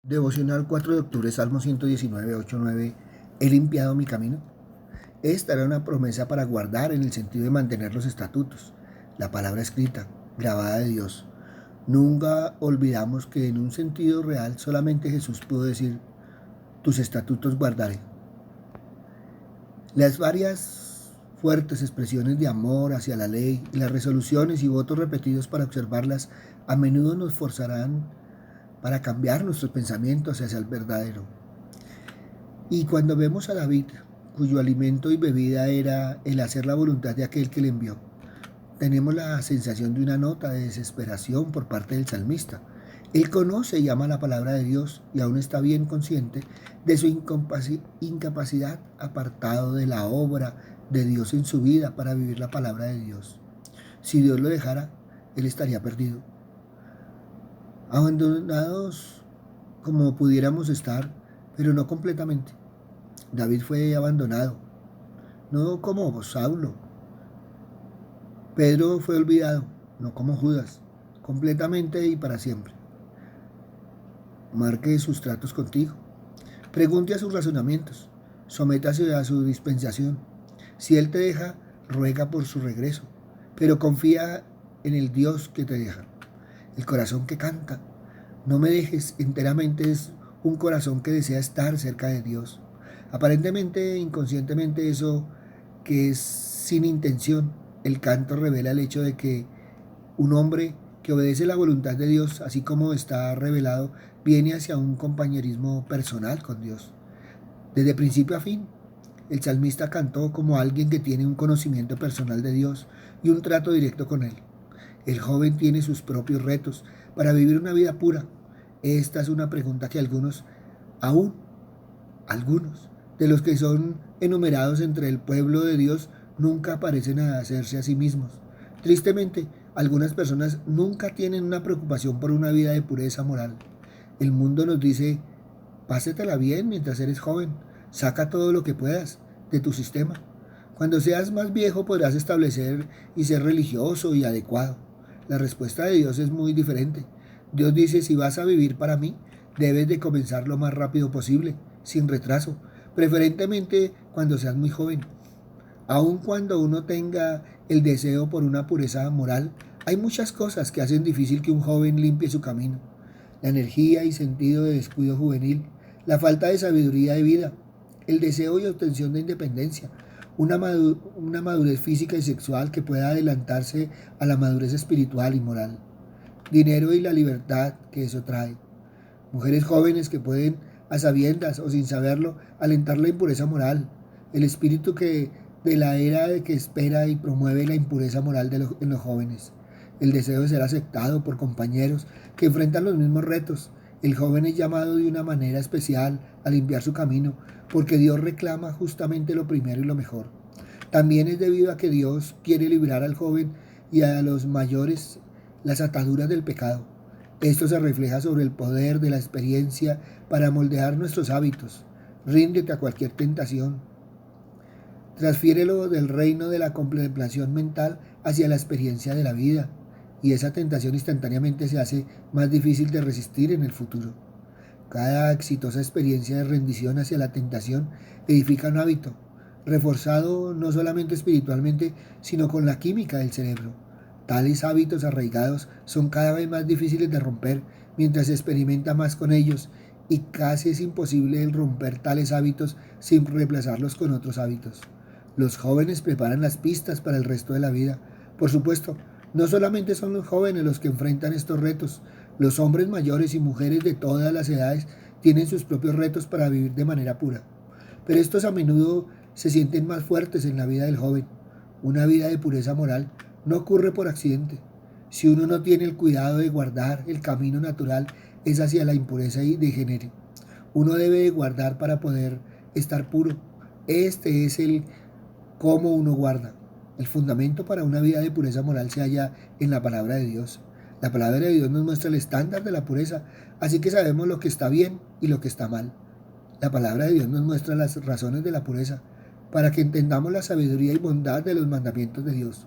Devocional 4 de octubre, Salmo 119, 8, 9. He limpiado mi camino. Esta era una promesa para guardar en el sentido de mantener los estatutos, la palabra escrita, grabada de Dios. Nunca olvidamos que en un sentido real solamente Jesús pudo decir, tus estatutos guardaré. Las varias fuertes expresiones de amor hacia la ley y las resoluciones y votos repetidos para observarlas a menudo nos forzarán para cambiar nuestros pensamientos hacia el verdadero. Y cuando vemos a David, cuyo alimento y bebida era el hacer la voluntad de aquel que le envió, tenemos la sensación de una nota de desesperación por parte del salmista. Él conoce y ama la palabra de Dios y aún está bien consciente de su incapacidad apartado de la obra de Dios en su vida para vivir la palabra de Dios. Si Dios lo dejara, él estaría perdido. Abandonados como pudiéramos estar, pero no completamente. David fue abandonado, no como Saulo. Pedro fue olvidado, no como Judas, completamente y para siempre. Marque sus tratos contigo. Pregunte a sus razonamientos. Sométase a su dispensación. Si Él te deja, ruega por su regreso, pero confía en el Dios que te deja. El corazón que canta, no me dejes enteramente, es un corazón que desea estar cerca de Dios. Aparentemente, inconscientemente, eso que es sin intención, el canto revela el hecho de que un hombre que obedece la voluntad de Dios, así como está revelado, viene hacia un compañerismo personal con Dios. Desde principio a fin, el salmista cantó como alguien que tiene un conocimiento personal de Dios y un trato directo con Él. El joven tiene sus propios retos para vivir una vida pura. Esta es una pregunta que aún algunos de los que son enumerados entre el pueblo de Dios, nunca parecen hacerse a sí mismos. Tristemente, algunas personas nunca tienen una preocupación por una vida de pureza moral. El mundo nos dice, pásetela bien mientras eres joven, saca todo lo que puedas de tu sistema. Cuando seas más viejo podrás establecer y ser religioso y adecuado. La respuesta de Dios es muy diferente. Dios dice, si vas a vivir para mí, debes de comenzar lo más rápido posible, sin retraso, preferentemente cuando seas muy joven. Aun cuando uno tenga el deseo por una pureza moral, hay muchas cosas que hacen difícil que un joven limpie su camino. La energía y sentido de descuido juvenil, la falta de sabiduría de vida, el deseo y obtención de independencia, una madurez física y sexual que pueda adelantarse a la madurez espiritual y moral, dinero y la libertad que eso trae, mujeres jóvenes que pueden, a sabiendas o sin saberlo, alentar la impureza moral, el espíritu que de la era de que espera y promueve la impureza moral en los jóvenes, el deseo de ser aceptado por compañeros que enfrentan los mismos retos. El joven es llamado de una manera especial a limpiar su camino, porque Dios reclama justamente lo primero y lo mejor. También es debido a que Dios quiere librar al joven y a los mayores las ataduras del pecado. Esto se refleja sobre el poder de la experiencia para moldear nuestros hábitos. Ríndete a cualquier tentación. Transfiérelo del reino de la contemplación mental hacia la experiencia de la vida, y esa tentación instantáneamente se hace más difícil de resistir en el futuro. Cada exitosa experiencia de rendición hacia la tentación edifica un hábito, reforzado no solamente espiritualmente, sino con la química del cerebro. Tales hábitos arraigados son cada vez más difíciles de romper mientras se experimenta más con ellos, y casi es imposible el romper tales hábitos sin reemplazarlos con otros hábitos. Los jóvenes preparan las pistas para el resto de la vida. Por supuesto, no solamente son los jóvenes los que enfrentan estos retos, los hombres mayores y mujeres de todas las edades tienen sus propios retos para vivir de manera pura. Pero estos a menudo se sienten más fuertes en la vida del joven. Una vida de pureza moral no ocurre por accidente. Si uno no tiene el cuidado de guardar, el camino natural es hacia la impureza y degenere. Uno debe de guardar para poder estar puro. Este es el cómo uno guarda. El fundamento para una vida de pureza moral se halla en la palabra de Dios. La palabra de Dios nos muestra el estándar de la pureza, así que sabemos lo que está bien y lo que está mal. La palabra de Dios nos muestra las razones de la pureza, para que entendamos la sabiduría y bondad de los mandamientos de Dios.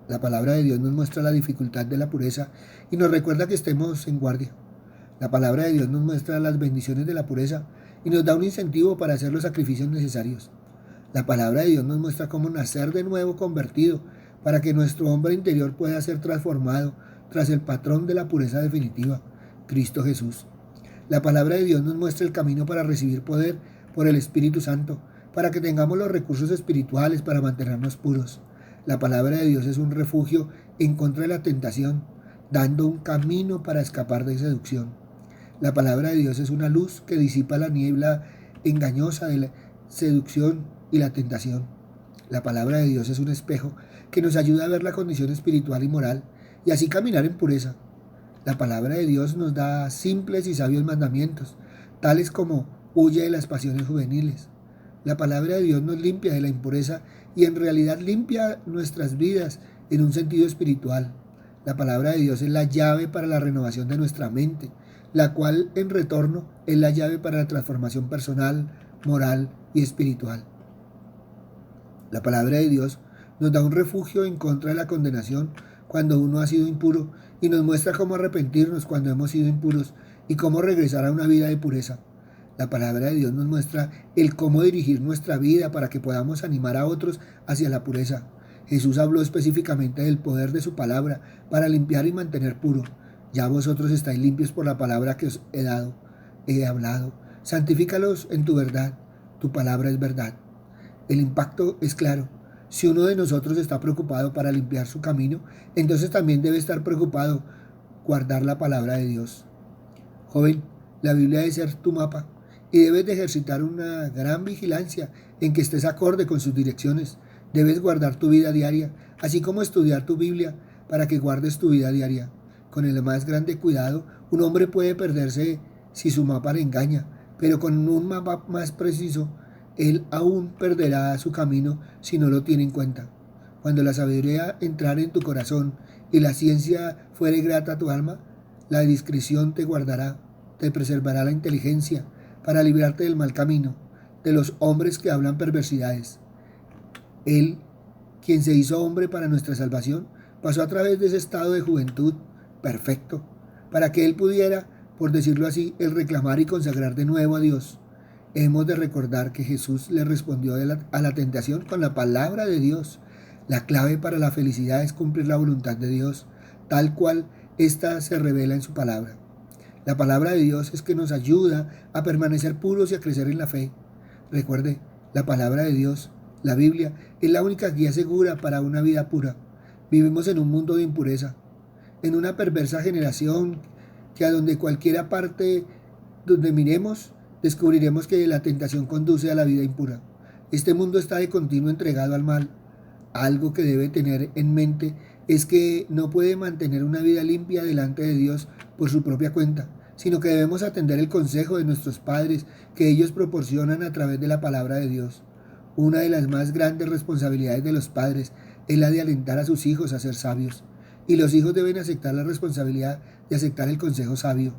La palabra de Dios nos muestra la dificultad de la pureza y nos recuerda que estemos en guardia. La palabra de Dios nos muestra las bendiciones de la pureza y nos da un incentivo para hacer los sacrificios necesarios. La palabra de Dios nos muestra cómo nacer de nuevo convertido para que nuestro hombre interior pueda ser transformado tras el patrón de la pureza definitiva, Cristo Jesús. La palabra de Dios nos muestra el camino para recibir poder por el Espíritu Santo, para que tengamos los recursos espirituales para mantenernos puros. La palabra de Dios es un refugio en contra de la tentación, dando un camino para escapar de seducción. La palabra de Dios es una luz que disipa la niebla engañosa de la seducción y la tentación. La palabra de Dios es un espejo que nos ayuda a ver la condición espiritual y moral y así caminar en pureza. La palabra de Dios nos da simples y sabios mandamientos, tales como huye de las pasiones juveniles. La palabra de Dios nos limpia de la impureza y en realidad limpia nuestras vidas en un sentido espiritual. La palabra de Dios es la llave para la renovación de nuestra mente, la cual en retorno es la llave para la transformación personal, moral y espiritual. La palabra de Dios nos da un refugio en contra de la condenación cuando uno ha sido impuro y nos muestra cómo arrepentirnos cuando hemos sido impuros y cómo regresar a una vida de pureza. La palabra de Dios nos muestra el cómo dirigir nuestra vida para que podamos animar a otros hacia la pureza. Jesús habló específicamente del poder de su palabra para limpiar y mantener puro. Ya vosotros estáis limpios por la palabra que os he hablado. Santifícalos en tu verdad. Tu palabra es verdad. El impacto es claro. Si uno de nosotros está preocupado para limpiar su camino, entonces también debe estar preocupado guardar la palabra de Dios. Joven, la Biblia debe ser tu mapa y debes de ejercitar una gran vigilancia en que estés acorde con sus direcciones. Debes guardar tu vida diaria, así como estudiar tu Biblia para que guardes tu vida diaria. Con el más grande cuidado, un hombre puede perderse si su mapa le engaña, pero con un mapa más preciso, él aún perderá su camino si no lo tiene en cuenta. Cuando la sabiduría entrare en tu corazón y la ciencia fuere grata a tu alma, la discreción te guardará, te preservará la inteligencia para librarte del mal camino, de los hombres que hablan perversidades. Él, quien se hizo hombre para nuestra salvación, pasó a través de ese estado de juventud perfecto, para que él pudiera, por decirlo así, el reclamar y consagrar de nuevo a Dios. Hemos de recordar que Jesús le respondió a la tentación con la palabra de Dios. La clave para la felicidad es cumplir la voluntad de Dios, tal cual ésta se revela en su palabra. La palabra de Dios es que nos ayuda a permanecer puros y a crecer en la fe. Recuerde, la palabra de Dios, la Biblia, es la única guía segura para una vida pura. Vivimos en un mundo de impureza, en una perversa generación que a donde cualquiera parte donde miremos, descubriremos que la tentación conduce a la vida impura. Este mundo está de continuo entregado al mal. Algo que debe tener en mente es que no puede mantener una vida limpia delante de Dios por su propia cuenta, sino que debemos atender el consejo de nuestros padres que ellos proporcionan a través de la palabra de Dios. Una de las más grandes responsabilidades de los padres es la de alentar a sus hijos a ser sabios, y los hijos deben aceptar la responsabilidad de aceptar el consejo sabio.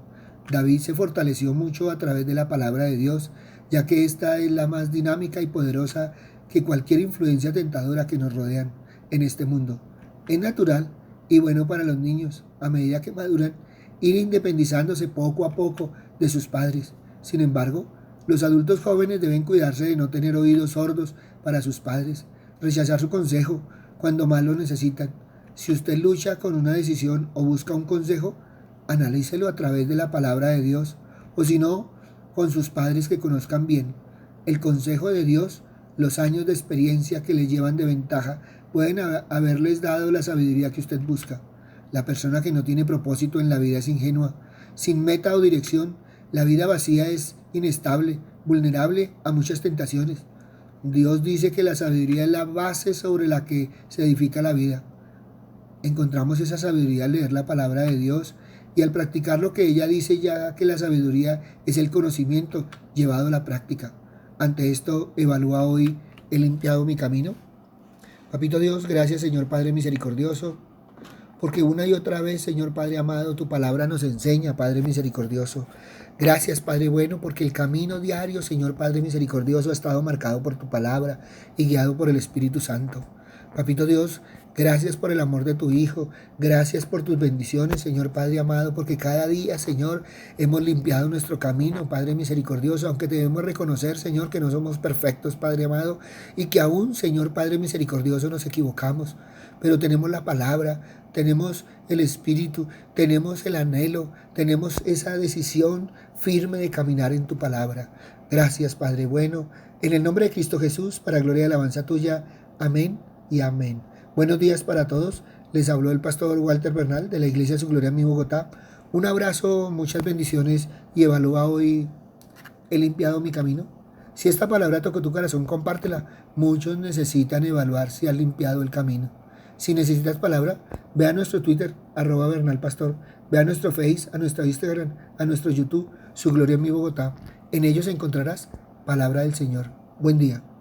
David se fortaleció mucho a través de la palabra de Dios, ya que esta es la más dinámica y poderosa que cualquier influencia tentadora que nos rodean en este mundo. Es natural y bueno para los niños, a medida que maduran, ir independizándose poco a poco de sus padres. Sin embargo, los adultos jóvenes deben cuidarse de no tener oídos sordos para sus padres, rechazar su consejo cuando más lo necesitan. Si usted lucha con una decisión o busca un consejo, analícelo a través de la palabra de Dios, o si no, con sus padres que conozcan bien. El consejo de Dios, los años de experiencia que le llevan de ventaja, pueden haberles dado la sabiduría que usted busca. La persona que no tiene propósito en la vida es ingenua. Sin meta o dirección, la vida vacía es inestable, vulnerable a muchas tentaciones. Dios dice que la sabiduría es la base sobre la que se edifica la vida. Encontramos esa sabiduría al leer la palabra de Dios y al practicar lo que ella dice, ya que la sabiduría es el conocimiento llevado a la práctica. Ante esto, evalúa hoy: ¿he limpiado mi camino? Papito Dios, gracias Señor Padre misericordioso, porque una y otra vez, Señor Padre amado, tu palabra nos enseña, Padre misericordioso. Gracias, Padre bueno, porque el camino diario, Señor Padre misericordioso, ha estado marcado por tu palabra y guiado por el Espíritu Santo. Papito Dios, Gracias por el amor de tu Hijo. Gracias por tus bendiciones, Señor Padre amado, porque cada día, Señor, hemos limpiado nuestro camino, Padre misericordioso, aunque debemos reconocer, Señor, que no somos perfectos, Padre amado, y que aún, Señor Padre misericordioso, nos equivocamos. Pero tenemos la palabra, tenemos el Espíritu, tenemos el anhelo, tenemos esa decisión firme de caminar en tu palabra. Gracias, Padre bueno. En el nombre de Cristo Jesús, para gloria y alabanza tuya. Amén y amén. Buenos días para todos. Les habló el pastor Walter Bernal de la Iglesia de Su Gloria en mi Bogotá. Un abrazo, muchas bendiciones y evalúa hoy: ¿he limpiado mi camino? Si esta palabra tocó tu corazón, compártela. Muchos necesitan evaluar si han limpiado el camino. Si necesitas palabra, ve a nuestro Twitter, @bernalpastor, ve a nuestro Face, a nuestro Instagram, a nuestro YouTube, Su Gloria en mi Bogotá. En ellos encontrarás palabra del Señor. Buen día.